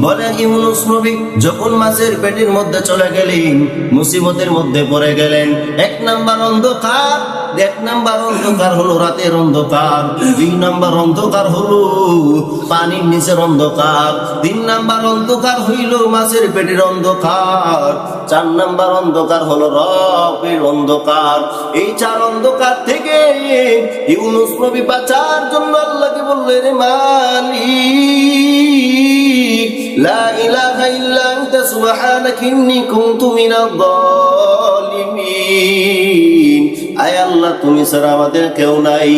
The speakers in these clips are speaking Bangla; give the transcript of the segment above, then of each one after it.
বলে ইউনূস নবী যখন মাছের পেটের মধ্যে চলে গেলেন, মুসিবতের মধ্যে পড়ে গেলেন। এক নাম্বার অন্ধকার হলো রাতের অন্ধকার, 2 নাম্বার অন্ধকার হলো পানির নিচের অন্ধকার, 3 নাম্বার অন্ধকার হইল মাছের পেটের অন্ধকার, 4 নাম্বার অন্ধকার হলো রবের অন্ধকার। এই 4 অন্ধকার থেকে ইউনূস নবী বাঁচার জন্য আল্লাহকে বললেন, মালিক লা ইলাহা ইল্লা আনতা সুবহানাকা ইন্নী কুনতু মিনাজ জালিমিন। আয় আল্লাহ, তুমি ছাড়া আমাদের কেউ নাই,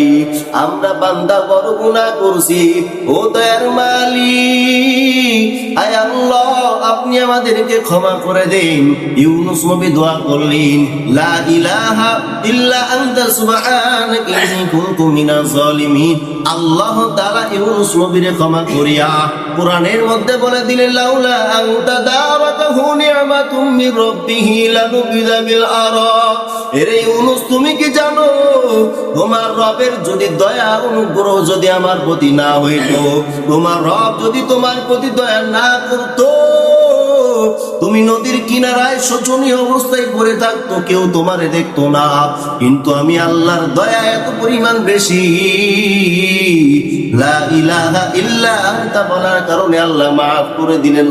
আমরা বান্দা বড় গুনাহ করছি, ও দয়ার মালিক আয় আল্লাহ আপনি আমাদেরকে ক্ষমা করে দেন। ইউনূস নবী দোয়া করলেন, লা ইলাহা ইল্লা আনতা সুবহানাকা ইন্নী কুনতু মিনাজ জালিমিন। আল্লাহ তাআলা ইউনূস নবীর ক্ষমা করিয়া কোরআনের মধ্যে বলে দিলেন, লাউলা আনতা দাওয়াতাহু নি'মাতুম মির রাব্বিহি লানুবিযা বিল আরা। এরে ইউনূস, তুমি কি জানো তোমার রবের যদি দয়া অনুগ্রহ যদি আমার প্রতি না হইতো, তোমার রব যদি তোমার প্রতি দয়া না করতো, তুমি নদীর কিনারায় শোচনীয় অবস্থায় পড়ে থাকতো, কেউ তোমারে দেখতো না। কিন্তু আমি আল্লাহর দয়া এত পরিমাণ বেশি, লা ইলাহা ইল্লা আনতা বলার কারণে আল্লাহ মাফ করে দিলেন।